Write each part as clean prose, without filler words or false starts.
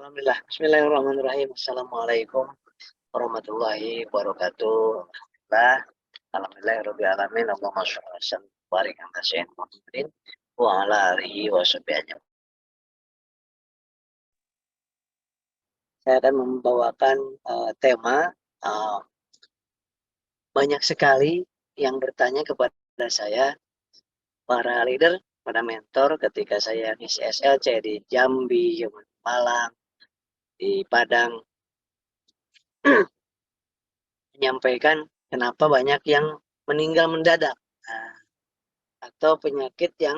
Alhamdulillah. Bismillahirrahmanirrahim. Assalamualaikum warahmatullahi wabarakatuh. Alhamdulillah. Alhamdulillahirabbil alamin. Allahumma shalli wa sallim wa barik ala sayyidina Muhammadin wa ala alihi wa sahbihi ajmain. Saya akan membawakan tema banyak sekali yang bertanya kepada saya, para leader, para mentor ketika saya ngisi SLC di Jambi, Malang, di Padang, menyampaikan kenapa banyak yang meninggal mendadak atau penyakit yang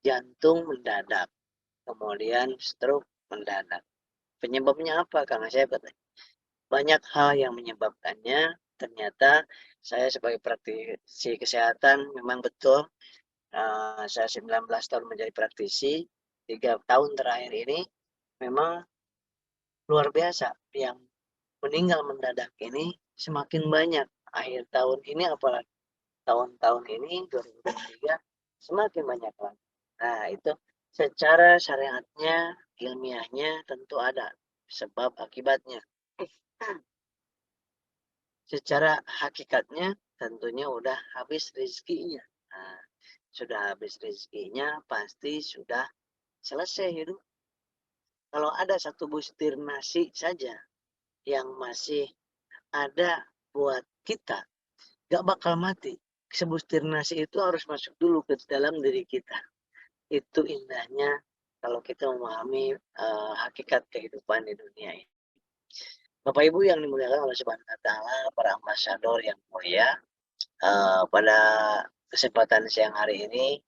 jantung mendadak, kemudian stroke mendadak. Penyebabnya apa? Karena saya bertanya, banyak hal yang menyebabkannya. Ternyata saya sebagai praktisi kesehatan memang betul, saya 19 tahun menjadi praktisi, 3 tahun terakhir ini memang luar biasa yang meninggal mendadak ini semakin banyak. Akhir tahun ini apalagi tahun-tahun ini 2023 semakin banyak lagi. Nah, itu secara syariatnya, ilmiahnya tentu ada sebab akibatnya. Secara hakikatnya tentunya udah habis rezekinya. Nah, sudah habis rezekinya pasti sudah selesai hidup. Kalau ada satu butir nasi saja yang masih ada buat kita, gak bakal mati. Sebutir nasi itu harus masuk dulu ke dalam diri kita. Itu indahnya kalau kita memahami hakikat kehidupan di dunia ini. Bapak Ibu yang dimuliakan Allah Subhanahu wa taala, para ambasador yang mulia, pada kesempatan siang hari ini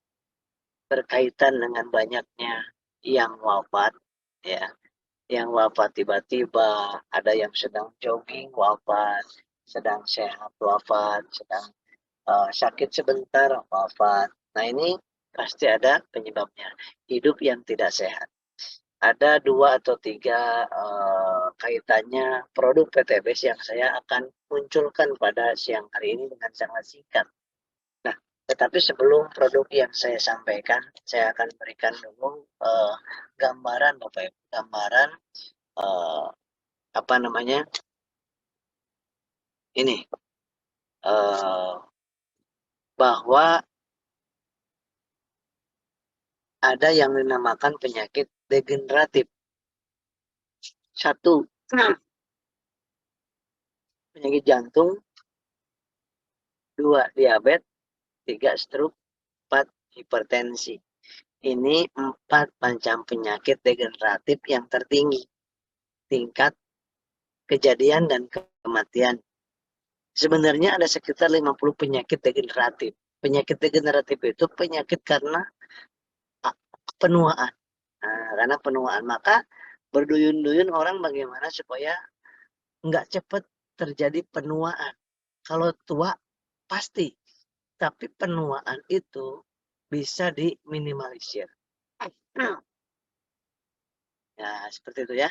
berkaitan dengan banyaknya yang wafat, ya, yang wafat tiba-tiba, ada yang sedang jogging wafat, sedang sehat wafat, sedang sakit sebentar wafat. Nah, ini pasti ada penyebabnya. Hidup yang tidak sehat. Ada 2 atau 3 kaitannya produk PTBS yang saya akan munculkan pada siang hari ini dengan sangat singkat. Nah, tetapi sebelum produk yang saya sampaikan, saya akan berikan dulu gambaran Bapak Ibu, gambaran apa namanya? Ini bahwa ada yang dinamakan penyakit degeneratif. 1, penyakit jantung, 2, diabetes, 3, stroke, 4, hipertensi. Ini 4 macam penyakit degeneratif yang tertinggi tingkat kejadian dan kematian. Sebenarnya ada sekitar 50 penyakit degeneratif. Penyakit degeneratif itu penyakit karena penuaan. Nah, karena penuaan, maka berduyun-duyun orang bagaimana supaya nggak cepat terjadi penuaan. Kalau tua pasti, tapi penuaan itu bisa diminimalisir. Ya, seperti itu ya.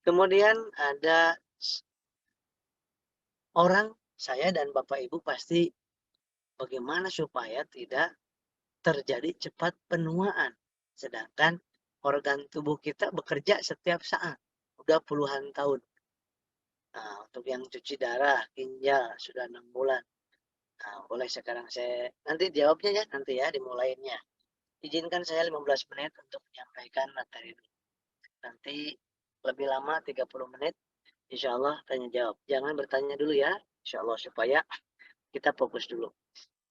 Kemudian ada orang, saya dan Bapak Ibu pasti bagaimana supaya tidak terjadi cepat penuaan. Sedangkan organ tubuh kita bekerja setiap saat. Udah puluhan tahun. Nah, untuk yang cuci darah, ginjal, sudah 6 bulan. Nah, boleh sekarang saya, nanti jawabnya ya, nanti ya, dimulainya. Izinkan saya 15 menit untuk menyampaikan materi ini. Nanti lebih lama 30 menit, insya Allah tanya jawab. Jangan bertanya dulu ya, insya Allah, supaya kita fokus dulu.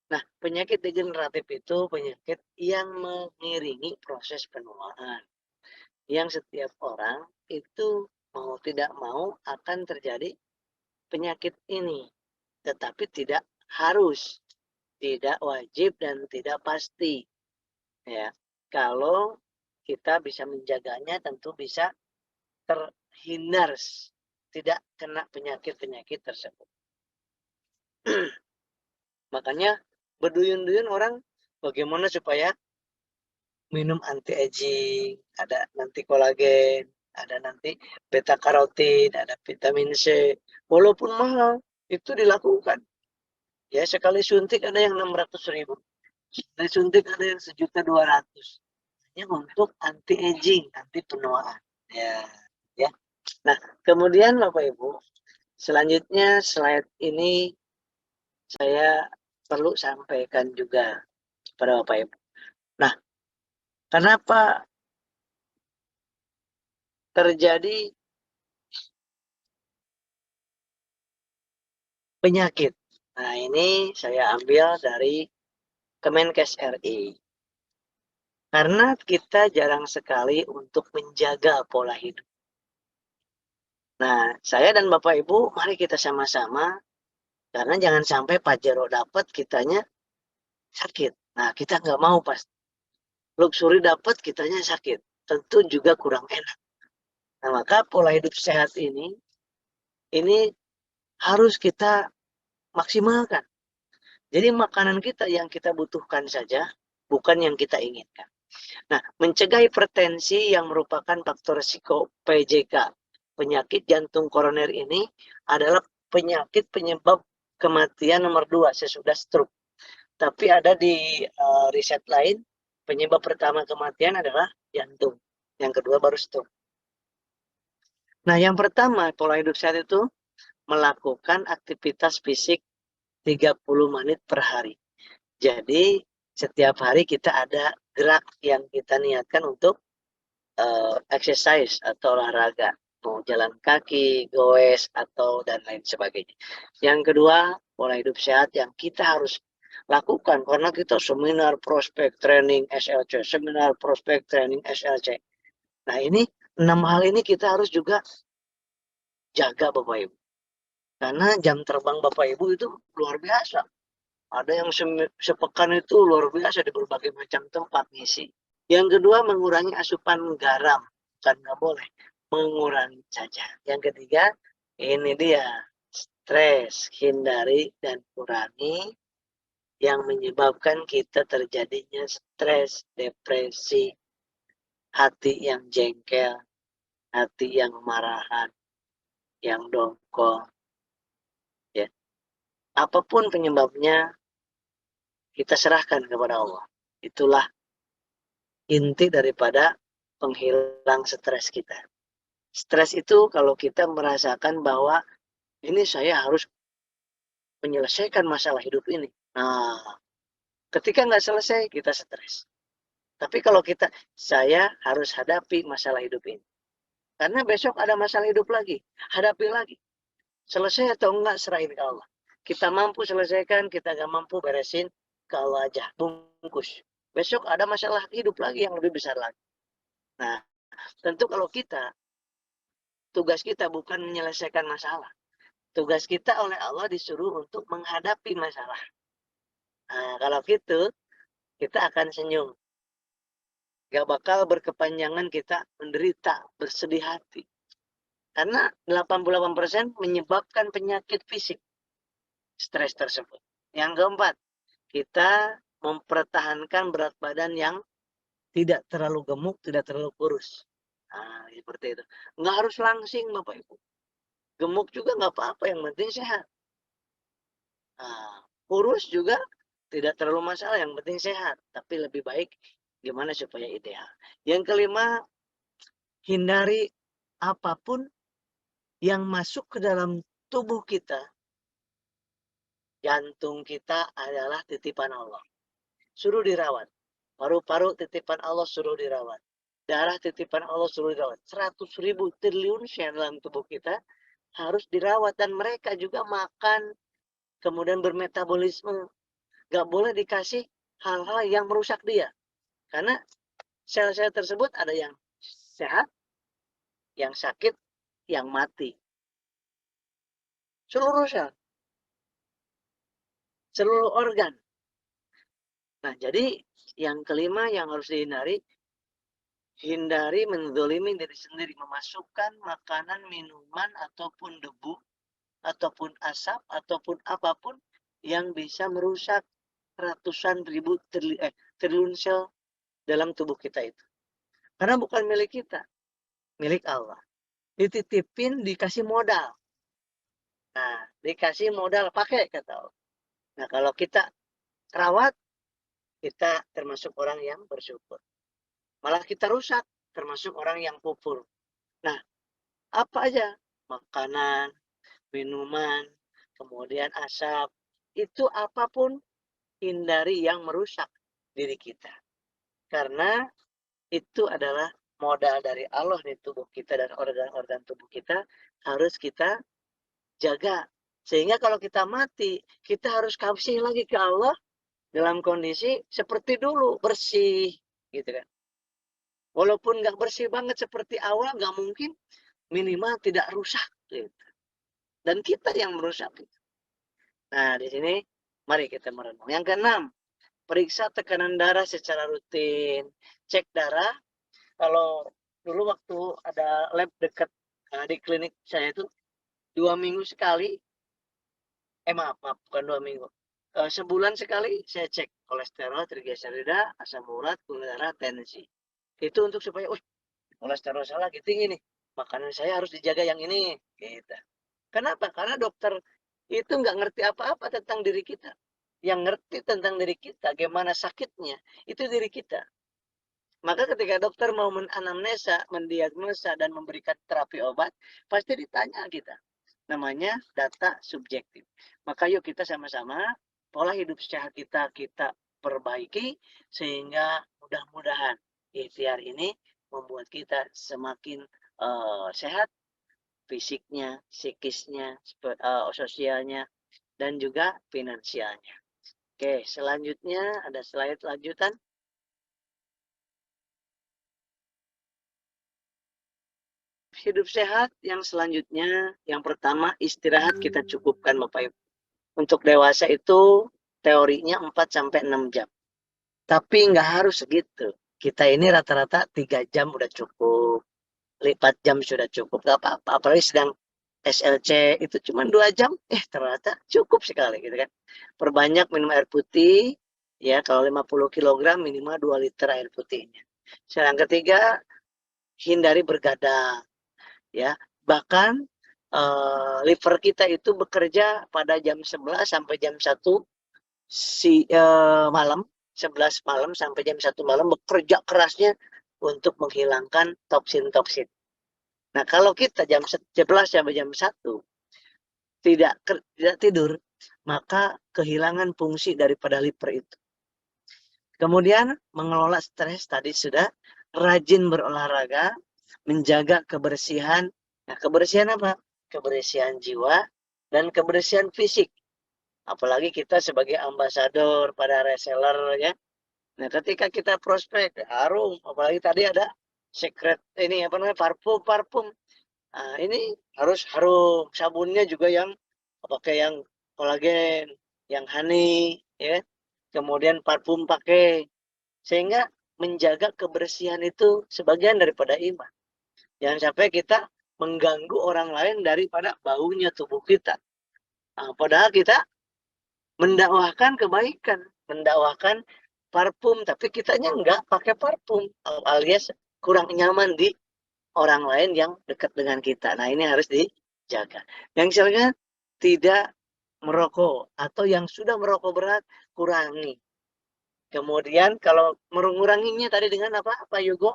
Nah, penyakit degeneratif itu penyakit yang mengiringi proses penuaan. Yang setiap orang itu mau tidak mau akan terjadi penyakit ini. Tetapi tidak harus, tidak wajib, dan tidak pasti. Ya, kalau kita bisa menjaganya tentu bisa terhindar tidak kena penyakit-penyakit tersebut. Makanya berduyun-duyun orang bagaimana supaya minum anti-aging, ada nanti kolagen, ada nanti beta karotin, ada vitamin C. Walaupun mahal, itu dilakukan. Ya, sekali suntik ada yang 600.000. Sekali suntik ada yang 1.200.000. Hanya untuk anti-aging, anti penuaan. Ya, ya. Nah, kemudian Bapak Ibu, selanjutnya slide ini saya perlu sampaikan juga kepada Bapak Ibu. Nah, kenapa terjadi penyakit? Nah, ini saya ambil dari Kemenkes RI. Karena kita jarang sekali untuk menjaga pola hidup. Nah, saya dan Bapak Ibu, mari kita sama-sama, karena jangan sampai Pajero dapat, kitanya sakit. Nah, kita nggak mau pas. Luxury dapat, kitanya sakit. Tentu juga kurang enak. Nah, maka pola hidup sehat ini harus kita maksimalkan. Jadi makanan kita yang kita butuhkan saja, bukan yang kita inginkan. Nah, mencegah hipertensi yang merupakan faktor risiko PJK, penyakit jantung koroner ini adalah penyakit penyebab kematian nomor 2 sesudah stroke. Tapi ada di riset lain, penyebab pertama kematian adalah jantung. Yang kedua baru stroke. Nah, yang pertama, pola hidup sehat itu melakukan aktivitas fisik 30 menit per hari. Jadi, setiap hari kita ada gerak yang kita niatkan untuk exercise atau olahraga. Mau jalan kaki, goes, atau dan lain sebagainya. Yang kedua, pola hidup sehat yang kita harus lakukan. Karena kita seminar prospek training SLC, seminar prospek training SLC. Nah, ini 6 hal ini kita harus juga jaga Bapak Ibu. Karena jam terbang Bapak Ibu itu luar biasa. Ada yang sepekan itu luar biasa di berbagai macam tempat ngisi. Yang kedua, mengurangi asupan garam. Bukan nggak boleh, mengurangi saja. Yang ketiga, ini dia, stres. Hindari dan kurangi yang menyebabkan kita terjadinya stres, depresi, hati yang jengkel, hati yang marahan, yang dongkol. Ya. Apapun penyebabnya, kita serahkan kepada Allah. Itulah inti daripada penghilang stres kita. Stres itu kalau kita merasakan bahwa ini saya harus menyelesaikan masalah hidup ini. Nah, ketika nggak selesai, kita stres. Tapi kalau saya harus hadapi masalah hidup ini. Karena besok ada masalah hidup lagi. Hadapi lagi. Selesai atau enggak, serahin ke Allah. Kita mampu selesaikan, kita nggak mampu beresin, ke Allah aja. Bungkus. Besok ada masalah hidup lagi yang lebih besar lagi. Nah, tentu kalau tugas kita bukan menyelesaikan masalah. Tugas kita oleh Allah disuruh untuk menghadapi masalah. Nah, kalau gitu, kita akan senyum. Gak bakal berkepanjangan kita menderita, bersedih hati. Karena 88% menyebabkan penyakit fisik, stres tersebut. Yang keempat, kita mempertahankan berat badan yang tidak terlalu gemuk, tidak terlalu kurus. Nah, seperti itu. Nggak harus langsing, Bapak Ibu. Gemuk juga nggak apa-apa, yang penting sehat. Nah, kurus juga tidak terlalu masalah, yang penting sehat. Tapi lebih baik gimana supaya ideal. Yang kelima, hindari apapun yang masuk ke dalam tubuh kita. Jantung kita adalah titipan Allah. Suruh dirawat. Paru-paru titipan Allah, suruh dirawat. Darah titipan Allah, suruh dirawat. 100.000 triliun sel dalam tubuh kita harus dirawat. Dan mereka juga makan, kemudian bermetabolisme. Gak boleh dikasih hal-hal yang merusak dia. Karena sel-sel tersebut ada yang sehat, yang sakit, yang mati. Seluruh sel. Seluruh organ. Nah, jadi yang kelima yang harus dihindari, hindari menzolimi diri sendiri, memasukkan makanan, minuman, ataupun debu, ataupun asap, ataupun apapun yang bisa merusak ratusan ribu triliun sel dalam tubuh kita itu. Karena bukan milik kita, milik Allah. Dititipin, dikasih modal. Nah, dikasih modal, pakai kata Allah. Nah, kalau kita rawat, kita termasuk orang yang bersyukur. Malah kita rusak, termasuk orang yang kufur. Nah, apa aja, makanan, minuman, kemudian asap, itu apapun hindari yang merusak diri kita. Karena itu adalah modal dari Allah di tubuh kita dan organ-organ tubuh kita harus kita jaga. Sehingga kalau kita mati, kita harus kasih lagi ke Allah dalam kondisi seperti dulu, bersih, gitu kan. Walaupun nggak bersih banget seperti awal, nggak mungkin, minimal tidak rusak, gitu. Dan kita yang merusak. Nah, di sini mari kita merenung. Yang keenam, periksa tekanan darah secara rutin. Cek darah, kalau dulu waktu ada lab dekat di klinik saya itu 2 minggu sekali, maaf, bukan 2 minggu. Sebulan sekali saya cek kolesterol, trigliserida, asam urat, gula darah, tensi. Itu untuk supaya, kolesterol saya lagi tinggi nih, makanan saya harus dijaga yang ini, gitu. Kenapa? Karena dokter itu nggak ngerti apa-apa tentang diri kita. Yang ngerti tentang diri kita, gimana sakitnya, itu diri kita. Maka ketika dokter mau menanamnesa, mendiagnosa, dan memberikan terapi obat, pasti ditanya kita. Namanya data subjektif. Maka yuk kita sama-sama pola hidup sehat kita perbaiki, sehingga mudah-mudahan ikhtiar ini membuat kita semakin sehat, fisiknya, psikisnya, sosialnya, dan juga finansialnya. Oke, selanjutnya ada slide lanjutan. Hidup sehat yang selanjutnya, yang pertama istirahat kita cukupkan Bapak Ibu. Untuk dewasa itu teorinya 4-6 jam. Tapi nggak harus segitu. Kita ini rata-rata 3 jam udah cukup. 4 jam sudah cukup. Gak apa-apa. Apalagi sedang SLC itu cuma 2 jam. Ternyata cukup sekali gitu kan. Perbanyak minum air putih. Ya, kalau 50 kg minimal 2 liter air putihnya. Yang ketiga, hindari bergadang. Ya, bahkan liver kita itu bekerja pada jam 11 sampai jam 1 malam, 11 malam sampai jam 1 malam bekerja kerasnya untuk menghilangkan toksin-toksin. Nah, kalau kita jam 11 sampai jam 1 tidak tidur, maka kehilangan fungsi daripada liver itu. Kemudian mengelola stres tadi sudah, rajin berolahraga, menjaga kebersihan. Nah, kebersihan apa? Kebersihan jiwa dan kebersihan fisik. Apalagi kita sebagai ambasador pada reseller ya. Nah, ketika kita prospek harum, apalagi tadi ada secret ini apa namanya, parfum. Nah, ini harus harum. Sabunnya juga yang pakai yang kolagen, yang honey ya. Kemudian parfum pakai, sehingga menjaga kebersihan itu sebagian daripada iman. Jangan sampai kita mengganggu orang lain daripada baunya tubuh kita. Nah, padahal kita mendakwahkan kebaikan, mendakwahkan parfum, tapi kitanya enggak pakai parfum, alias kurang nyaman di orang lain yang dekat dengan kita. Nah, ini harus dijaga. Yang misalnya tidak merokok, atau yang sudah merokok berat, kurangi. Kemudian kalau menguranginya tadi dengan apa, Pak Yugo?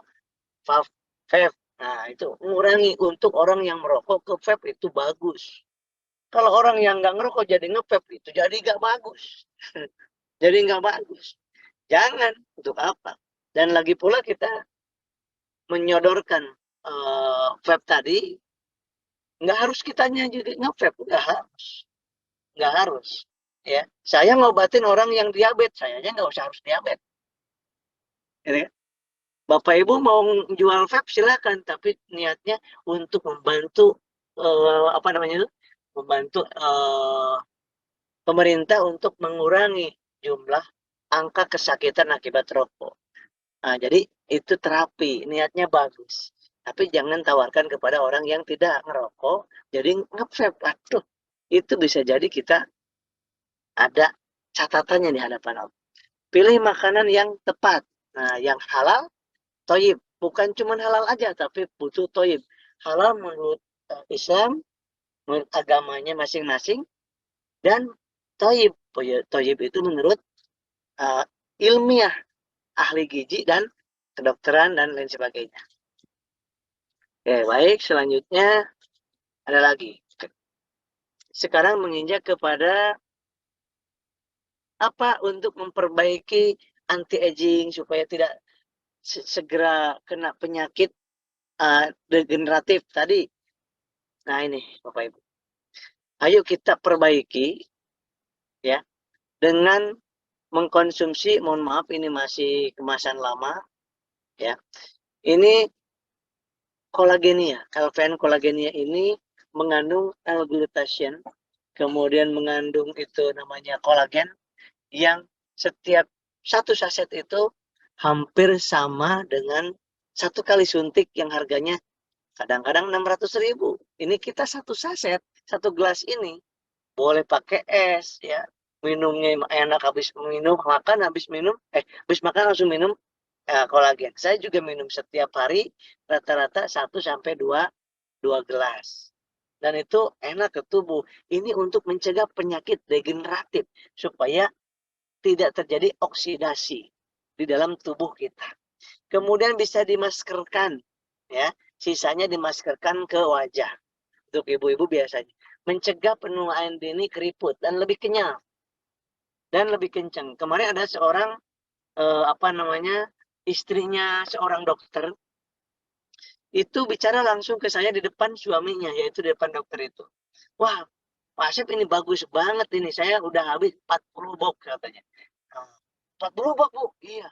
Vape. Nah, itu mengurangi. Untuk orang yang merokok, ke vape itu bagus. Kalau orang yang nggak ngerokok jadi nge-vape, itu jadi nggak bagus. Jadi nggak bagus. Jangan. Untuk apa? Dan lagi pula kita menyodorkan vape tadi, nggak harus kitanya jadi nge-vape. Nggak harus. Ya, saya ngobatin orang yang diabetes, saya aja nggak usah harus diabetes. Gitu kan? Bapak Ibu mau jual vape silakan, tapi niatnya untuk membantu apa namanya itu, membantu pemerintah untuk mengurangi jumlah angka kesakitan akibat rokok. Nah, jadi itu terapi, niatnya bagus. Tapi jangan tawarkan kepada orang yang tidak ngerokok, jadi nge-vape. Aduh, itu bisa jadi kita ada catatannya di hadapan Allah. Pilih makanan yang tepat. Nah, yang halal, toyib. Bukan cuma halal aja, tapi butuh toyib. Halal menurut Islam, menurut agamanya masing-masing, dan toyib. Toyib itu menurut ilmiah, ahli gizi dan kedokteran dan lain sebagainya. Oke, baik. Selanjutnya Ada lagi. Sekarang menginjak kepada apa untuk memperbaiki anti-aging supaya tidak segera kena penyakit degeneratif tadi. Nah ini Bapak Ibu. Ayo kita perbaiki ya dengan mengkonsumsi, mohon maaf ini masih kemasan lama ya. Ini kolagenia, LVN kolagenia ini mengandung L-glutathione, kemudian mengandung itu namanya kolagen yang setiap satu saset itu hampir sama dengan satu kali suntik yang harganya kadang-kadang 600.000. Ini kita satu saset, satu gelas ini boleh pakai es ya. Minumnya enak, habis minum, makan habis minum, habis makan langsung minum kolagen. Saya juga minum setiap hari rata-rata 1 sampai 2 gelas. Dan itu enak ke tubuh. Ini untuk mencegah penyakit degeneratif supaya tidak terjadi oksidasi di dalam tubuh kita. Kemudian bisa dimaskerkan ya. Sisanya dimaskerkan ke wajah. Untuk ibu-ibu biasanya mencegah penuaan dini keriput dan lebih kenyal dan lebih kencang. Kemarin ada seorang istrinya seorang dokter itu bicara langsung ke saya di depan suaminya, yaitu di depan dokter itu. Wah, Pak Asep ini bagus banget ini. Saya udah habis 40 box katanya. 40 box Bu? Iya.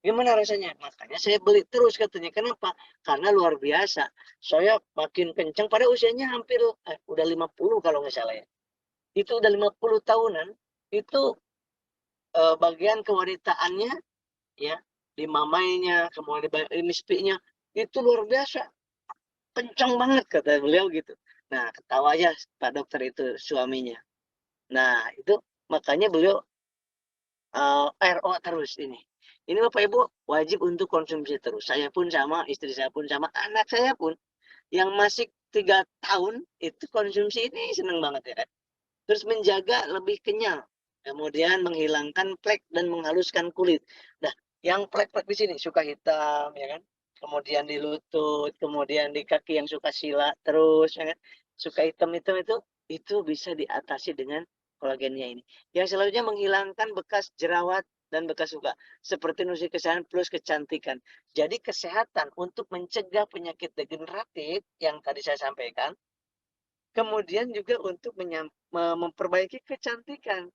Gimana rasanya? Makanya saya beli terus katanya. Kenapa? Karena luar biasa. Saya makin kencang pada usianya hampir udah 50 kalau nggak salah ya. Itu udah 50 tahunan. Itu bagian kewanitaannya ya, di mamainya, kemudian di mispinya itu luar biasa. Kencang banget kata beliau gitu. Nah, ketawa aja Pak dokter itu suaminya. Nah, itu makanya beliau RO terus ini. Ini Bapak Ibu wajib untuk konsumsi terus. Saya pun sama, istri saya pun sama, anak saya pun yang masih 3 tahun itu konsumsi ini seneng banget ya kan. Terus menjaga lebih kenyal. Kemudian menghilangkan plek dan menghaluskan kulit. Nah, yang plek-plek di sini suka hitam ya kan. Kemudian di lutut, kemudian di kaki yang suka sila terus ya kan. Suka hitam-hitam itu bisa diatasi dengan kolagennya ini. Yang selanjutnya menghilangkan bekas jerawat dan bekas luka seperti nutrisi kesehatan plus kecantikan. Jadi kesehatan untuk mencegah penyakit degeneratif yang tadi saya sampaikan. Kemudian juga untuk memperbaiki kecantikan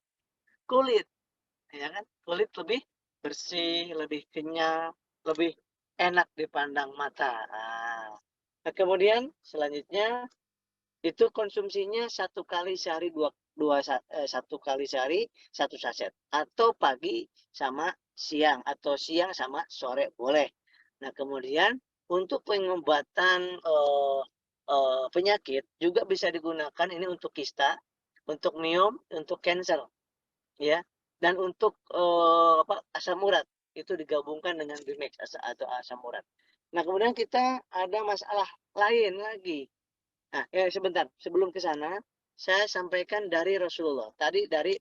kulit, ya kan? Kulit lebih bersih, lebih kenyal, lebih enak dipandang mata. Nah, kemudian selanjutnya itu konsumsinya 1 kali sehari satu kali sehari 1 saset atau pagi sama siang atau siang sama sore boleh. Nah kemudian untuk pengobatan penyakit juga bisa digunakan ini untuk kista, untuk miom, untuk cancer ya, dan untuk asam urat itu digabungkan dengan Bimex atau asam urat. Nah kemudian kita ada masalah lain lagi. Nah, sebentar, sebelum ke sana, saya sampaikan dari Rasulullah. Tadi dari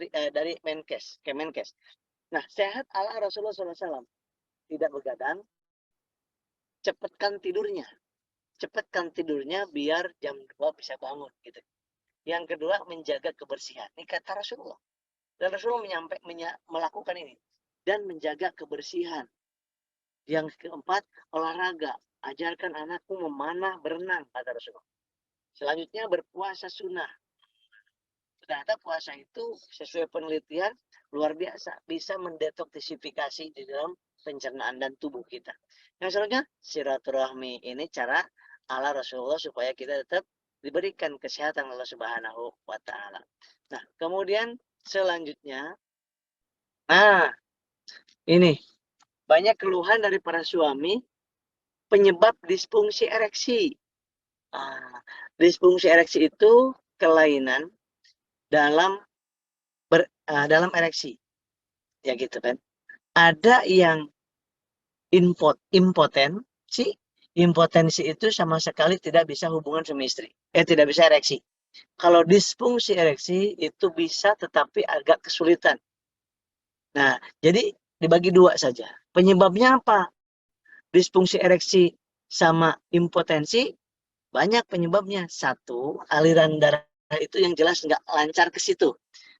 dari Kemenkes. Nah, sehat ala Rasulullah SAW. Tidak begadang, cepatkan tidurnya. Cepatkan tidurnya biar jam 2 bisa bangun. Gitu. Yang kedua, menjaga kebersihan. Ini kata Rasulullah. Dan Rasulullah melakukan ini. Dan menjaga kebersihan. Yang keempat, olahraga. Ajarkan anakku memanah berenang, kata Rasulullah. Selanjutnya berpuasa sunnah. Ternyata puasa itu sesuai penelitian luar biasa. Bisa mendetoksifikasi di dalam pencernaan dan tubuh kita. Yang selanjutnya silaturahmi. Ini cara ala Rasulullah supaya kita tetap diberikan kesehatan Allah Subhanahu wa Ta'ala. Nah, kemudian selanjutnya, nah ini banyak keluhan dari para suami penyebab disfungsi ereksi. Disfungsi ereksi itu kelainan dalam dalam ereksi ya gitu kan. Ada yang impotensi itu sama sekali tidak bisa hubungan suami istri, tidak bisa ereksi. Kalau disfungsi ereksi itu bisa tetapi agak kesulitan. Nah jadi dibagi 2 saja. Penyebabnya apa? Disfungsi ereksi sama impotensi, Banyak penyebabnya. Satu, aliran darah itu yang jelas nggak lancar ke situ.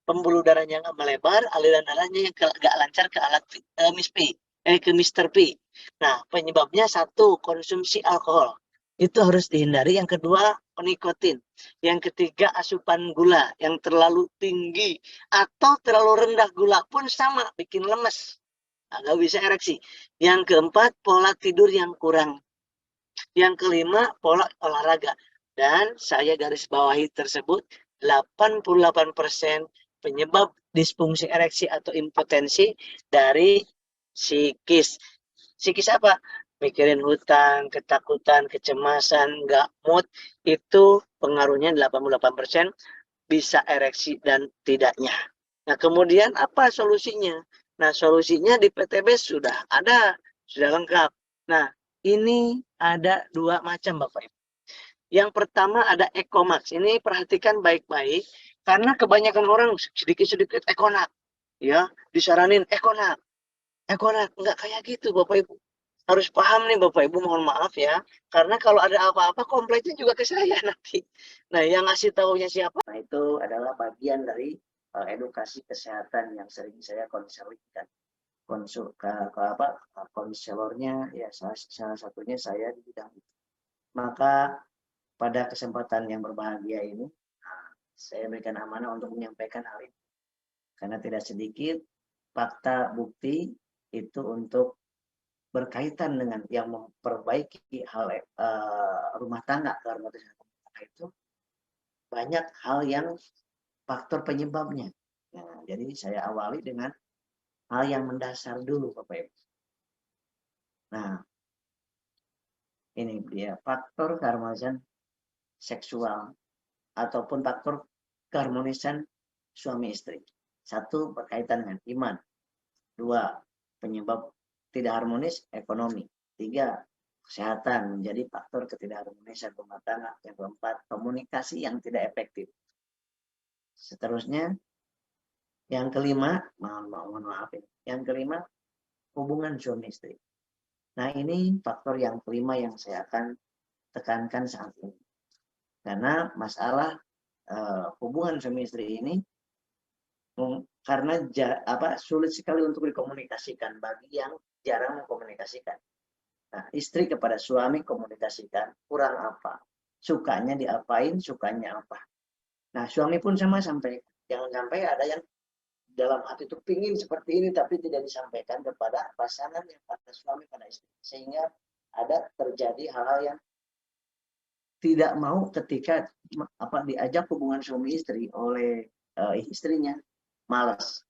Pembuluh darahnya nggak melebar, aliran darahnya yang nggak lancar ke alat ke Mr. P. Nah, penyebabnya satu, konsumsi alkohol. Itu harus dihindari. Yang kedua, nikotin. Yang ketiga, asupan gula yang terlalu tinggi atau terlalu rendah gula pun sama, bikin lemes. Nggak bisa ereksi. Yang keempat, pola tidur yang kurang. Yang kelima, pola olahraga. Dan saya garis bawahi tersebut, 88% penyebab disfungsi ereksi atau impotensi dari psikis. Psikis apa? Mikirin hutang, ketakutan, kecemasan, nggak mood, itu pengaruhnya 88% bisa ereksi dan tidaknya. Nah, kemudian apa solusinya? Nah, solusinya di PTB sudah ada, sudah lengkap. Nah, ini ada dua macam Bapak Ibu. Yang pertama ada Ecomax. Ini perhatikan baik-baik karena kebanyakan orang sedikit-sedikit Econac. Ya, disaranin Econac. Econac enggak kayak gitu Bapak Ibu. Harus paham nih Bapak Ibu, mohon maaf ya. Karena kalau ada apa-apa komplainnya juga ke saya nanti. Nah, yang ngasih tahunya siapa? Nah, itu adalah bagian dari edukasi kesehatan yang sering saya konselingkan. Konselornya ya salah satunya saya di bidang itu. Maka pada kesempatan yang berbahagia ini saya berikan amanah untuk menyampaikan hal ini karena tidak sedikit fakta bukti itu untuk berkaitan dengan yang memperbaiki hal rumah tangga itu banyak hal yang faktor penyebabnya. Nah, jadi saya awali dengan hal yang mendasar dulu Bapak Ibu. Nah, ini dia faktor keharmonisan seksual ataupun faktor keharmonisan suami istri. Satu, berkaitan dengan iman. Dua, penyebab tidak harmonis ekonomi. Tiga, kesehatan menjadi faktor ketidakharmonisan rumah tangga. Yang keempat, komunikasi yang tidak efektif. Seterusnya, yang kelima, mohon maaf ini. Yang kelima, hubungan suami istri. Nah, ini faktor yang kelima yang saya akan tekankan saat ini. Karena masalah hubungan suami istri ini karena sulit sekali untuk dikomunikasikan bagi yang jarang mengkomunikasikan. Nah, istri kepada suami komunikasikan kurang apa, sukanya diapain, sukanya apa. Nah, suami pun sama sampai jangan sampai ada yang dalam hati itu pingin seperti ini tapi tidak disampaikan kepada pasangan yang pada suami pada istri, sehingga ada terjadi hal-hal yang tidak mau ketika diajak hubungan suami istri oleh istrinya, malas.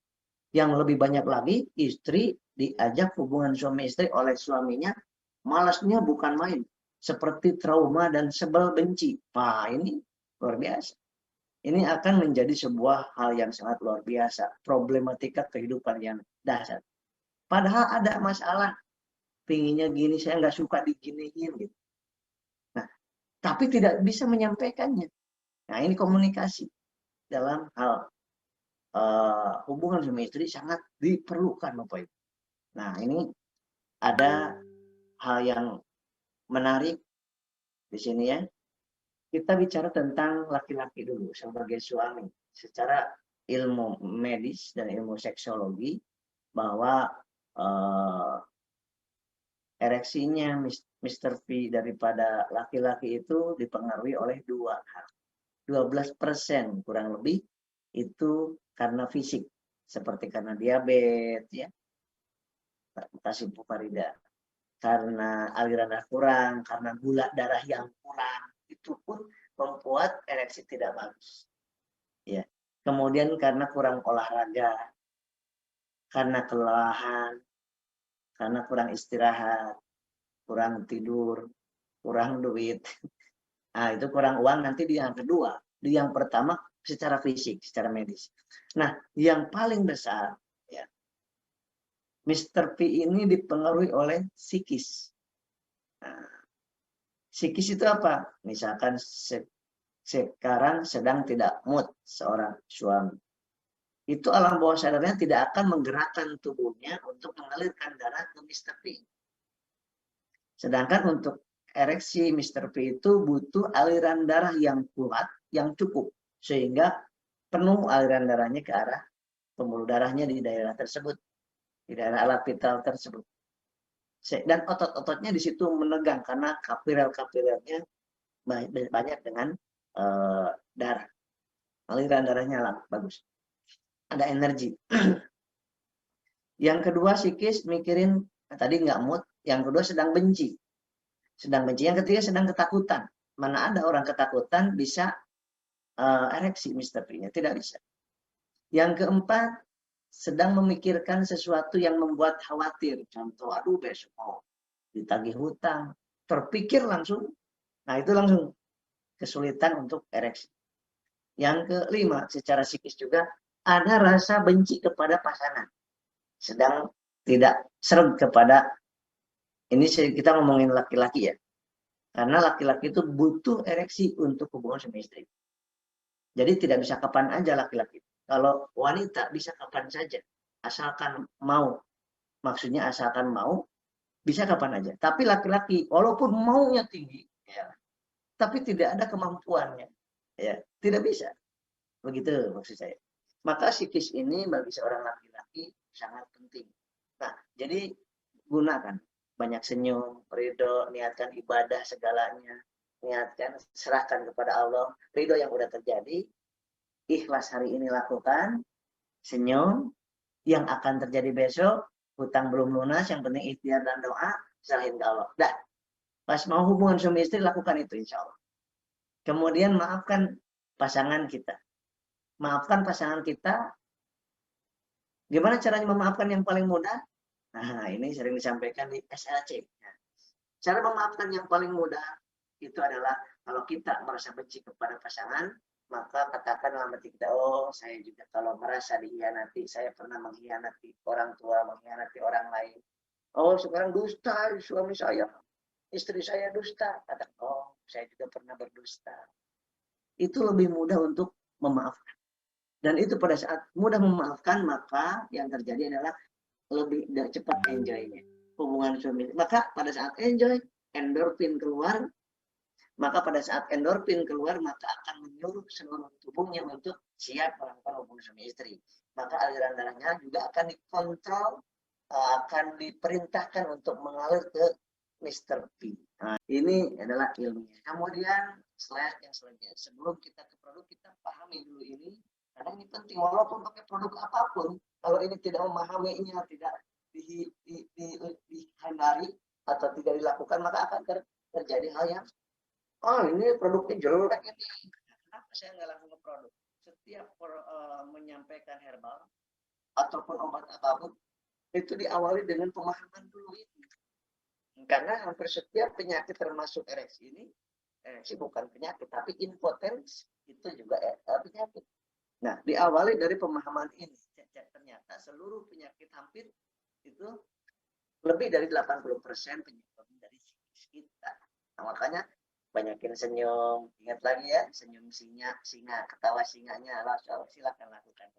Yang lebih banyak lagi istri diajak hubungan suami istri oleh suaminya, malasnya bukan main, seperti trauma dan sebel benci. Wah, ini luar biasa. Ini akan menjadi sebuah hal yang sangat luar biasa, problematika kehidupan yang dasar. Padahal ada masalah, pinginnya gini, saya nggak suka diginiin gitu. Nah, tapi tidak bisa menyampaikannya. Nah, ini komunikasi dalam hal hubungan suami istri sangat diperlukan Bapak Ibu. Nah, ini ada hal yang menarik di sini ya. Kita bicara tentang laki-laki dulu sebagai suami. Secara ilmu medis dan ilmu seksologi bahwa ereksinya Mr. P daripada laki-laki itu dipengaruhi oleh dua hal. 12% kurang lebih itu karena fisik, seperti karena diabetes ya, mutasi hipoparida, karena aliran darah kurang, karena gula darah yang kurang, itu pun membuat ereksi tidak bagus. Ya. Kemudian karena kurang olahraga, karena kelelahan, karena kurang istirahat, kurang tidur, kurang duit. Nah, itu kurang uang nanti di yang kedua. Di yang pertama secara fisik, secara medis. Nah, yang paling besar ya, Mr. P ini dipengaruhi oleh psikis. Nah, psikis itu apa? Misalkan sekarang sedang tidak mood seorang suami. Itu alam bawah sadarnya tidak akan menggerakkan tubuhnya untuk mengalirkan darah ke Mr. P. Sedangkan untuk ereksi Mr. P itu butuh aliran darah yang kuat, yang cukup, sehingga penuh aliran darahnya ke arah pembuluh darahnya di daerah tersebut, di daerah alat vital tersebut. Dan otot-ototnya di situ menegang karena kapiler-kapilirnya banyak dengan darah. Aliran darahnya bagus. Ada energi. Yang kedua psikis, mikirin tadi nggak mood. Yang kedua sedang benci. Sedang benci. Yang ketiga sedang ketakutan. Mana ada orang ketakutan bisa ereksi Mr. P-nya? Tidak bisa. Yang keempat, sedang memikirkan sesuatu yang membuat khawatir. Contoh, aduh besok mau ditagih hutang. Terpikir langsung. Nah itu langsung kesulitan untuk ereksi. Yang kelima, secara psikis juga ada rasa benci kepada pasangan. Sedang tidak serem kepada, ini kita ngomongin laki-laki ya. Karena laki-laki itu butuh ereksi untuk hubungan suami istri. Jadi tidak bisa kapan aja laki-laki. Kalau wanita bisa kapan saja. Asalkan mau. Maksudnya asalkan mau, bisa kapan aja. Tapi laki-laki, walaupun maunya tinggi, ya, tapi tidak ada kemampuannya. Ya, tidak bisa. Begitu maksud saya. Maka psikis ini bagi seorang laki-laki sangat penting. Nah, jadi gunakan. Banyak senyum, ridho, niatkan ibadah segalanya. Niatkan, serahkan kepada Allah. Ridho yang udah terjadi, ikhlas hari ini lakukan, senyum, yang akan terjadi besok, hutang belum lunas, yang penting ikhtiar dan doa, serahin ke Allah. Dah, pas mau hubungan suami istri, lakukan itu insya Allah. Kemudian maafkan pasangan kita. Maafkan pasangan kita. Gimana caranya memaafkan yang paling mudah? Nah, ini sering disampaikan di SLC. Cara memaafkan yang paling mudah itu adalah kalau kita merasa benci kepada pasangan, maka katakan dalam hati kita, oh saya juga kalau merasa dikhianati, saya pernah mengkhianati orang tua, mengkhianati orang lain. Oh sekarang dusta suami saya, istri saya dusta. Kata, oh saya juga pernah berdusta. Itu lebih mudah untuk memaafkan. Dan itu pada saat mudah memaafkan, maka yang terjadi adalah lebih cepat enjoy-nya. Hubungan suami. Maka pada saat enjoy, endorfin keluar, maka pada saat endorfin keluar, maka akan menyuruh seluruh tubuhnya untuk siap melakukan hubungan suami istri. Maka aliran darahnya juga akan dikontrol, akan diperintahkan untuk mengalir ke Mr. P. Nah, ini adalah ilmunya. Kemudian slide yang selanjutnya. Sebelum kita ke produk, kita pahami dulu ini. Karena ini penting, walaupun pakai produk apapun, kalau ini tidak memahaminya, tidak dihindari atau tidak dilakukan, maka akan terjadi hal yang oh ini produknya jelek ini. Kenapa saya nggak langsung ke produk? Setiap menyampaikan herbal ataupun obat apapun itu diawali dengan pemahaman dulu ini. Karena hampir setiap penyakit termasuk ereksi ini, ereksi bukan penyakit tapi impotensi itu juga penyakit. Nah diawali dari pemahaman ini. Ternyata seluruh penyakit hampir itu lebih dari 80% penyebabnya dari psikis kita. Nah, makanya banyakin senyum, ingat lagi ya, senyum singa, ketawa singanya, silakan lakukan.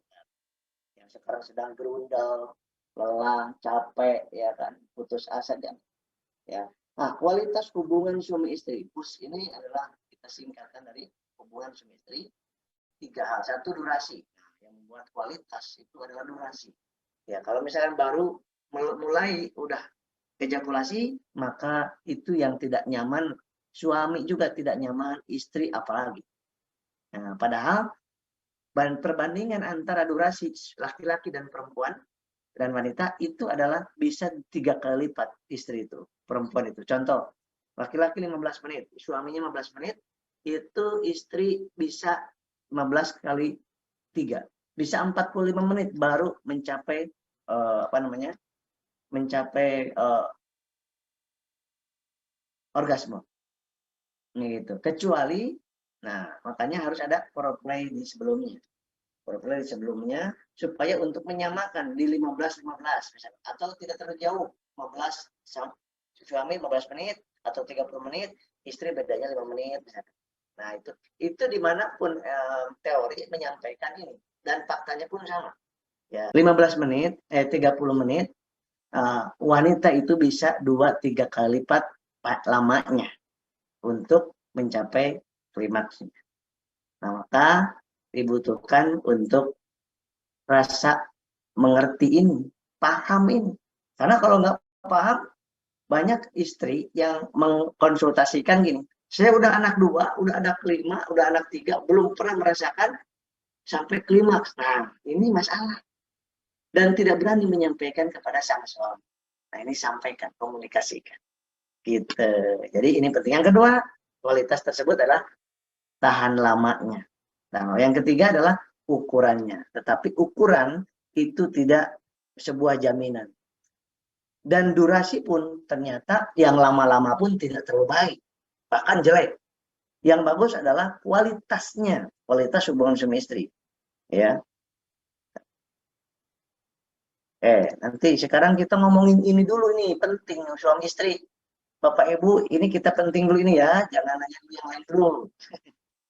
Yang sekarang sedang gerundel, lelah, capek, ya kan, putus asa jangan. Ya. Nah, kualitas hubungan suami istri, PUS ini adalah kita singkatan dari hubungan suami istri. 3 hal, 1 durasi. Nah, yang membuat kualitas itu adalah durasi. Ya, kalau misalkan baru mulai udah ejakulasi, maka itu yang tidak nyaman. Suami juga tidak nyaman, istri apalagi. Nah, padahal perbandingan antara durasi laki-laki dan perempuan dan wanita itu adalah bisa 3 kali lipat istri itu, perempuan itu. Contoh, laki-laki 15 menit, suaminya 15 menit, itu istri bisa 15 kali 3. Bisa 45 menit baru mencapai mencapai orgasme. Gitu. Kecuali, nah makanya harus ada foreplay di sebelumnya. Foreplay di sebelumnya supaya untuk menyamakan di 15-15 misalnya. Atau tidak terlalu jauh, 15 suami 15 menit atau 30 menit, istri bedanya 5 menit misalnya. Nah itu dimanapun teori menyampaikan ini dan faktanya pun sama. Ya, 15 menit, 30 menit, wanita itu bisa 2-3 kali lipat lamanya. untuk mencapai klimaksnya. Nah, maka dibutuhkan untuk rasa mengerti ini, paham ini. Karena kalau nggak paham, banyak istri yang mengkonsultasikan gini, saya udah anak 2, udah anak 5, udah anak 3, belum pernah merasakan sampai klimaks. Nah, ini masalah. Dan tidak berani menyampaikan kepada sang suami. Nah, ini sampaikan, komunikasikan. Gitu. Jadi ini penting. Yang kedua, kualitas tersebut adalah tahan lamanya. Nah, yang ketiga adalah ukurannya. Tetapi ukuran itu tidak sebuah jaminan. Dan durasi pun ternyata yang lama-lama pun tidak terlalu baik. Bahkan jelek. Yang bagus adalah kualitasnya. Kualitas hubungan suami istri. Ya. Nanti sekarang kita ngomongin ini dulu nih. Penting suami istri. Bapak Ibu, ini kita penting dulu ini ya. Jangan nanya dulu yang lain dulu.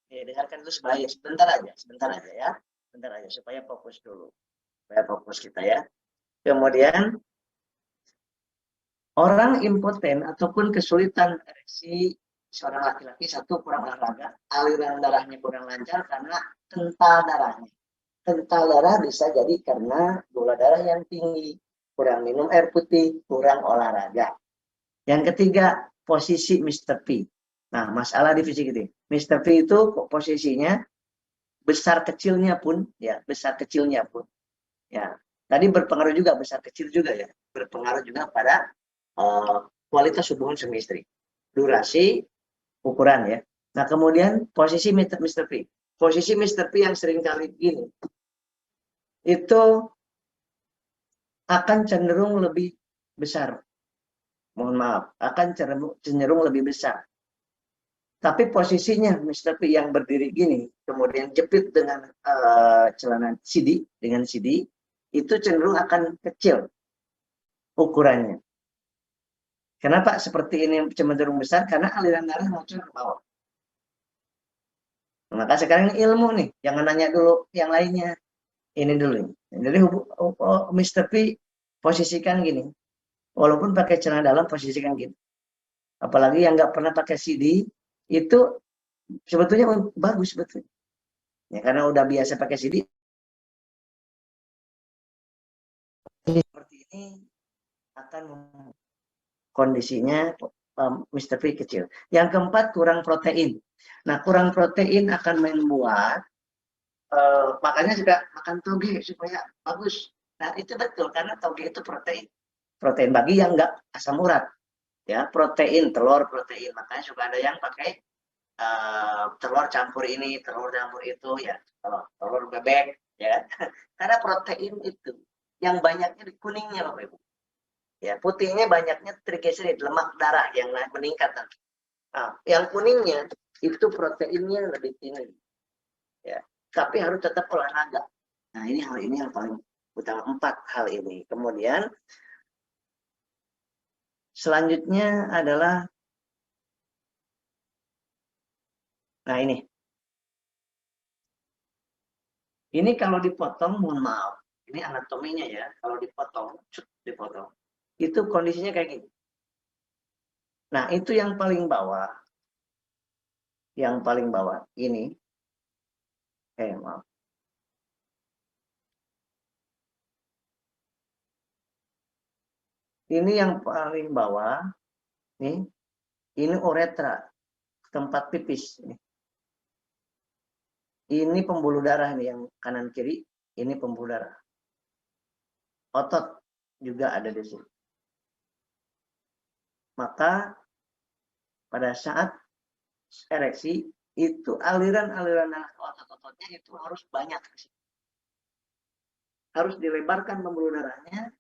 Dengarkan dulu sebentar aja ya. Sebentar aja supaya fokus dulu. Supaya fokus kita ya. Kemudian orang impoten ataupun kesulitan ereksi seorang laki-laki, satu, kurang olahraga, aliran darahnya kurang lancar karena kental darahnya. Kental darah bisa jadi karena gula darah yang tinggi, kurang minum air putih, kurang olahraga. Yang ketiga, posisi Mr. P. Nah, masalah di fisik itu. Mr. P itu posisinya besar kecilnya pun, ya, besar kecilnya pun. Ya, tadi berpengaruh juga, besar kecil juga ya. Berpengaruh juga pada kualitas hubungan suami istri. Durasi, ukuran ya. Nah, kemudian posisi Mr. P. Posisi Mr. P yang sering kali gini, itu akan cenderung lebih besar. Mohon maaf, akan cenderung lebih besar. Tapi posisinya Mr. P yang berdiri gini, kemudian jepit dengan celana CD, dengan CD, itu cenderung akan kecil ukurannya. Kenapa seperti ini cenderung besar? Karena aliran darah muncul ke bawah. Maka sekarang ini ilmu nih, jangan nanya dulu yang lainnya. Ini dulu. Jadi Mr. P posisikan gini. Walaupun pakai celana dalam, posisikan gini. Apalagi yang nggak pernah pakai CD, itu sebetulnya bagus sebetulnya. Ya, karena udah biasa pakai CD. Seperti ini akan kondisinya Mr. P kecil. Yang keempat, kurang protein. Nah, kurang protein akan membuat makanya juga makan toge supaya bagus. Nah, itu betul karena toge itu protein. Protein bagi yang enggak asam urat. Ya, protein, telur protein. Makanya juga ada yang pakai telur campur ini, telur campur itu ya. Telur bebek ya. Karena protein itu yang banyaknya di kuningnya Bapak Ibu. Ya, putihnya banyaknya trigliserid, lemak darah yang meningkat nanti. Nah, yang kuningnya itu proteinnya lebih tinggi. Ya, tapi harus tetap olahraga. Nah, ini hal ini yang paling utama, 4 hal ini. Kemudian selanjutnya adalah nah ini. Ini kalau dipotong, mohon maaf. Ini anatominya ya, kalau dipotong. Itu kondisinya kayak gini. Nah, itu yang paling bawah. Yang paling bawah ini. Maaf. Ini yang paling bawah. Nih. Ini uretra. Tempat pipis. Ini pembuluh darah nih yang kanan kiri. Ini pembuluh darah. Otot juga ada di sini. Maka pada saat ereksi itu aliran-aliran otot-ototnya itu harus banyak. Harus dilebarkan pembuluh darahnya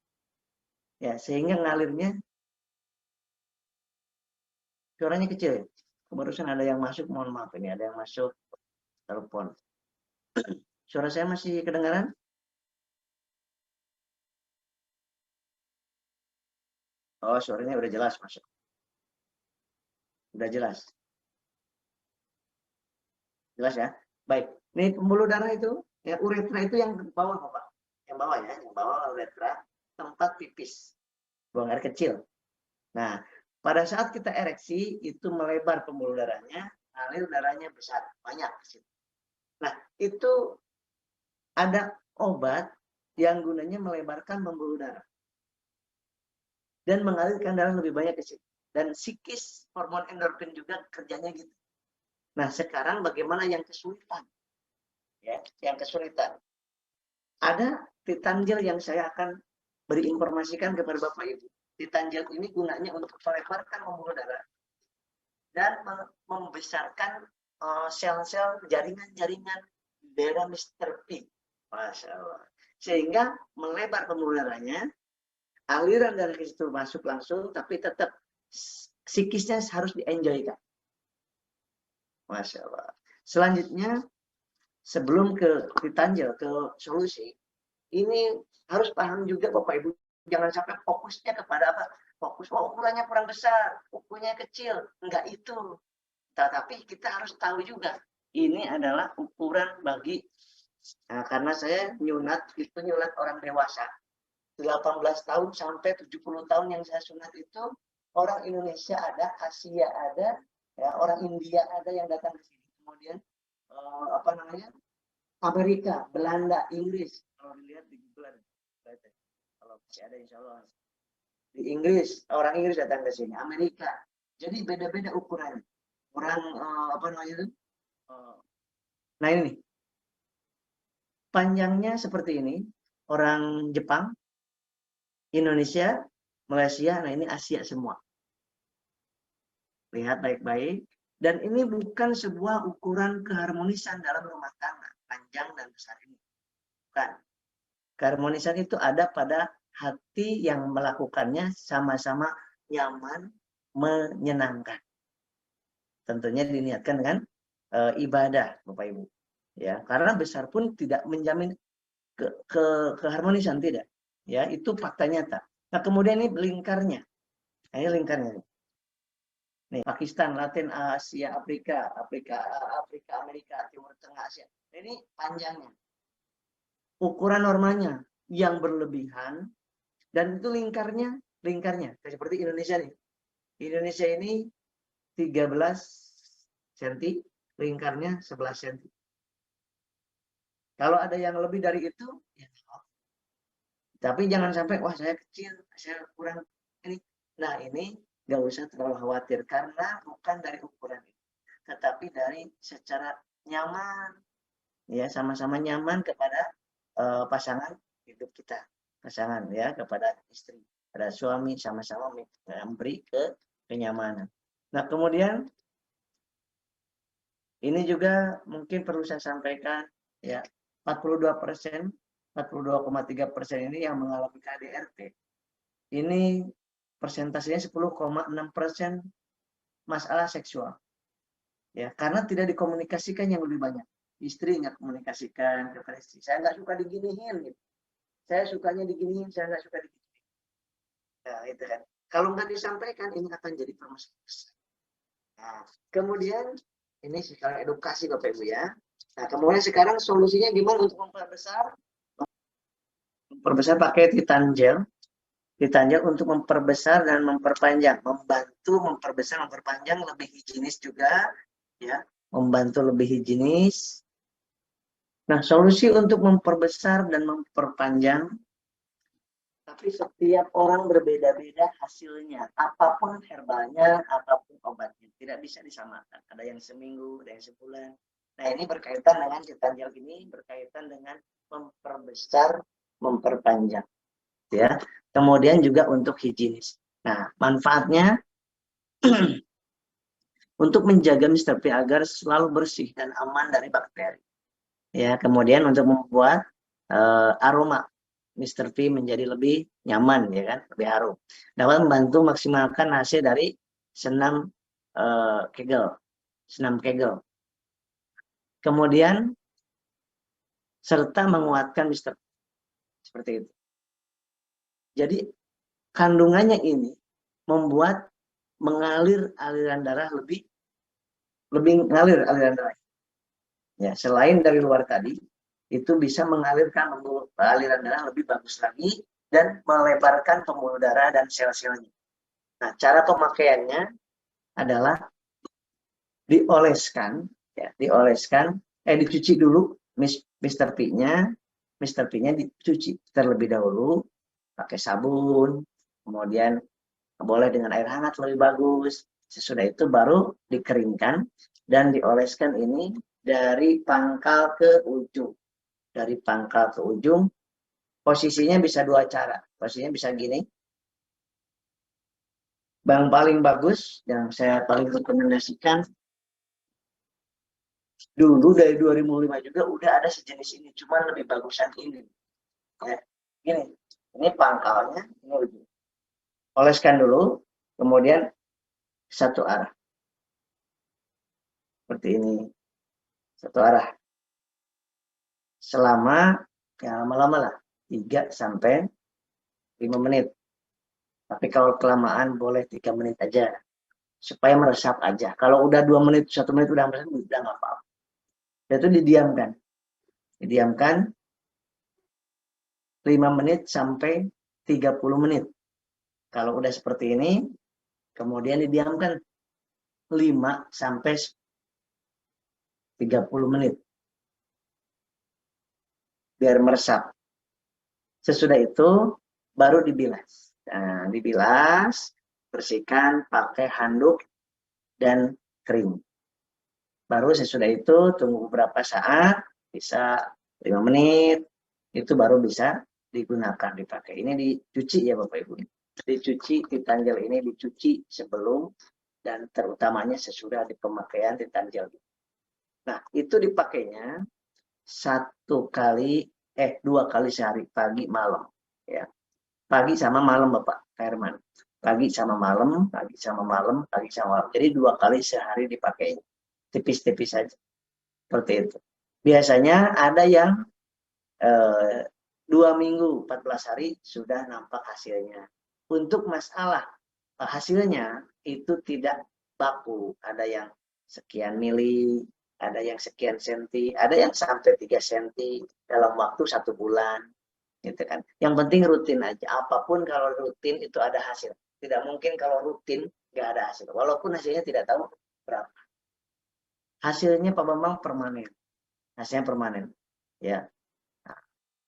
ya sehingga ngalirnya suaranya kecil. Barusan ada yang masuk, mohon maaf ini ada yang masuk telepon. Suara saya masih kedengaran? Oh, suaranya udah jelas masuk. Udah jelas. Jelas ya? Baik. Ini pembuluh darah itu, ya uretra itu yang bawah, Bapak. Yang bawah ya, yang bawah uretra, tempat pipis. Buang air kecil. Nah, Pada saat kita ereksi, itu melebar pembuluh darahnya, alir darahnya besar, banyak. Nah, itu ada obat yang gunanya melebarkan pembuluh darah dan mengalirkan darah lebih banyak ke situ. Dan psikis hormon endorfin juga kerjanya gitu. Nah, sekarang bagaimana yang kesulitan? Ya, yang kesulitan. Ada titanjel yang saya akan beri informasikan kepada Bapak Ibu. Titanjel ini gunanya untuk melebarkan pembuluh darah dan membesarkan sel-sel jaringan-jaringan daerah Mr. P. Masya Allah. Sehingga melebar pembuluh darahnya, aliran darah ke situ masuk langsung, tapi tetap psikisnya harus di-enjoy-kan. Masya Allah. Selanjutnya, sebelum ke titanjel, ke solusi, ini harus paham juga Bapak Ibu, jangan sampai fokusnya kepada apa? Fokus, ukurannya kurang besar, ukurannya kecil. Enggak itu. Tetapi kita harus tahu juga, ini adalah ukuran bagi, nah, karena saya nyunat, itu nyunat orang dewasa. 18 tahun sampai 70 tahun yang saya sunat itu, orang Indonesia ada, Asia ada, ya, orang India ada yang datang ke sini. Kemudian, apa namanya, Amerika, Belanda, Inggris. Kalau dilihat di Google ada. Kalau masih ada insya Allah. Di Inggris, orang Inggris datang ke sini. Amerika. Jadi beda-beda ukurannya. Orang, apa namanya itu? Nah ini nih. Panjangnya seperti ini. Orang Jepang, Indonesia, Malaysia, nah ini Asia semua. Lihat baik-baik. Dan ini bukan sebuah ukuran keharmonisan dalam rumah tangga. Panjang dan besar ini. Bukan. Keharmonisan itu ada pada hati yang melakukannya sama-sama nyaman, menyenangkan. Tentunya diniatkan dengan ibadah, Bapak Ibu. Ya, karena besar pun tidak menjamin keharmonisan, tidak. Ya, itu fakta nyata. Nah, kemudian ini lingkarnya. Nah, ini lingkarnya. Nih, Pakistan, Latin Asia, Afrika, Amerika, Timur Tengah, Asia. Ini panjangnya. Ukuran normalnya yang berlebihan, dan itu lingkarnya seperti Indonesia nih. Indonesia ini 13 cm, lingkarnya 11 cm. Kalau ada yang lebih dari itu, ya, tapi jangan sampai, wah saya kecil, saya kurang ini. Nah ini nggak usah terlalu khawatir, karena bukan dari ukuran itu, tetapi dari secara nyaman, ya sama-sama nyaman kepada pasangan hidup kita, pasangan ya, kepada istri, pada suami, sama-sama memberi kenyamanan. Nah kemudian ini juga mungkin perlu saya sampaikan, ya, 42%, 42,3% ini yang mengalami KDRT. Ini persentasenya 10,6% masalah seksual. Ya, karena tidak dikomunikasikan yang lebih banyak. Istri nggak komunikasikan kepada istri. Saya nggak suka diginiin. Gitu. Saya sukanya diginiin, saya nggak suka diginiin. Nah, itu kan. Kalau nggak disampaikan, ini akan jadi permasalahan. Nah, kemudian ini sekarang edukasi Bapak Ibu ya. Nah, kemudian sekarang solusinya gimana untuk memperbesar? Memperbesar pakai titanjel. Titanjel untuk memperbesar dan memperpanjang, membantu memperbesar, memperpanjang, lebih higienis juga, ya, membantu lebih higienis. Nah, solusi untuk memperbesar dan memperpanjang, tapi setiap orang berbeda-beda hasilnya. Apapun herbalnya, apapun obatnya, tidak bisa disamakan. Ada yang seminggu, ada yang sebulan. Nah, ini berkaitan dengan titanjel ini, berkaitan dengan memperbesar, memperpanjang. Ya, kemudian juga untuk higienis. Nah, manfaatnya untuk menjaga Mr. P agar selalu bersih dan aman dari bakteri. Ya, kemudian untuk membuat aroma Mr. P menjadi lebih nyaman, ya kan, lebih harum. Dapat membantu maksimalkan hasil dari senam Kegel, senam Kegel. Kemudian serta menguatkan Mr. P. Seperti itu. Jadi kandungannya ini membuat mengalir aliran darah lebih ngalir aliran darah. Ya, selain dari luar tadi, itu bisa mengalirkan aliran darah lebih bagus lagi dan melebarkan pembuluh darah dan sel-selnya. Nah, cara pemakaiannya adalah dioleskan, ya, dicuci dulu Mr. P-nya, dicuci terlebih dahulu pakai sabun, kemudian boleh dengan air hangat lebih bagus. Sesudah itu baru dikeringkan dan dioleskan ini dari pangkal ke ujung. Dari pangkal ke ujung, posisinya bisa dua cara. Posisinya bisa gini. Yang paling bagus, yang saya paling rekomendasikan, dulu dari 2005 juga udah ada sejenis ini, cuman lebih bagusan ini. Ya, gini, ini pangkalnya, ini ujung. Oleskan dulu, kemudian satu arah. Seperti ini, satu arah. Selama, ya lama-lama lah, 3 sampai 5 menit. Tapi kalau kelamaan boleh 3 menit aja. Supaya meresap aja. Kalau udah 2 menit, 1 menit udah meresap, udah nggak apa-apa. Dan itu didiamkan. Didiamkan 5 menit sampai 30 menit. Kalau udah seperti ini, kemudian didiamkan 5 sampai 30 menit. Biar meresap. Sesudah itu, baru dibilas. Nah, dibilas, bersihkan pakai handuk dan kering. Baru sesudah itu tunggu beberapa saat, bisa 5 menit, itu baru bisa digunakan, dipakai. Ini dicuci ya Bapak Ibu. Dicuci, ditanjal ini dicuci sebelum dan terutamanya sesudah pemakaian ditanjal. Nah, itu dipakainya 2 kali sehari, pagi malam. Ya. Pagi sama malam Bapak Herman. Pagi sama malam, pagi sama malam, pagi sama malam. Jadi 2 kali sehari dipakai. Tipis-tipis saja. Seperti itu. Biasanya ada yang 2 minggu, 14 hari sudah nampak hasilnya. Untuk masalah hasilnya itu tidak baku. Ada yang sekian mili, ada yang sekian senti, ada yang sampai 3 senti dalam waktu 1 bulan. Gitu kan. Yang penting rutin aja. Apapun kalau rutin itu ada hasil. Tidak mungkin kalau rutin nggak ada hasil. Walaupun hasilnya tidak tahu berapa. Hasilnya Pak Bambang permanen. Hasilnya permanen. Ya. Nah,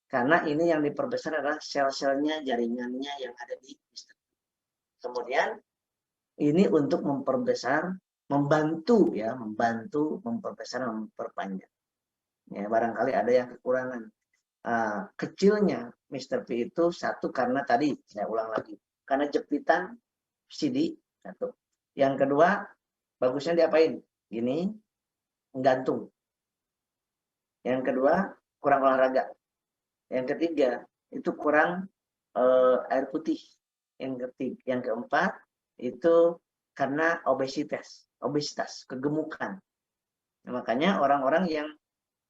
karena ini yang diperbesar adalah sel-selnya, jaringannya yang ada di sistem. Kemudian ini untuk memperbesar, membantu memperbesar, memperpanjang. Ya, barangkali ada yang kekurangan. Kecilnya Mr. P itu satu karena tadi saya ulang lagi, karena jepitan CD satu. Yang kedua, bagusnya diapain? Gini, menggantung. Yang kedua, kurang olahraga. Yang ketiga, itu kurang air putih. Yang keempat, itu karena obesitas, kegemukan. Nah, makanya orang-orang yang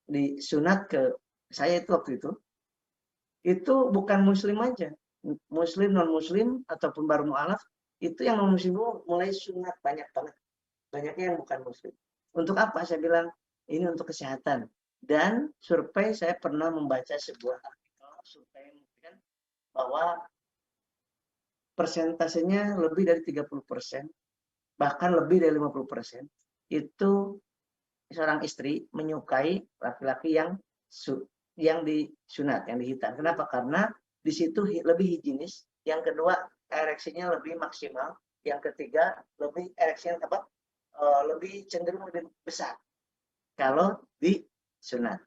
disunat ke saya itu waktu itu bukan muslim aja. Muslim, non-muslim, ataupun baru mu'alaf, itu yang non-muslim mulai sunat banyak banget. Banyaknya yang bukan muslim. Untuk apa? Saya bilang, ini untuk kesehatan. Dan survei, saya pernah membaca sebuah artikel, survei yang membuktikan bahwa persentasenya lebih dari 30%, bahkan lebih dari 50%, itu seorang istri menyukai laki-laki yang disunat, yang dihitan. Kenapa? Karena di situ lebih higienis. Yang kedua, ereksinya lebih maksimal. Yang ketiga, ereksinya lebih cenderung lebih besar kalau disunat.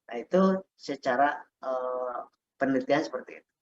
Nah, itu secara penelitian seperti itu.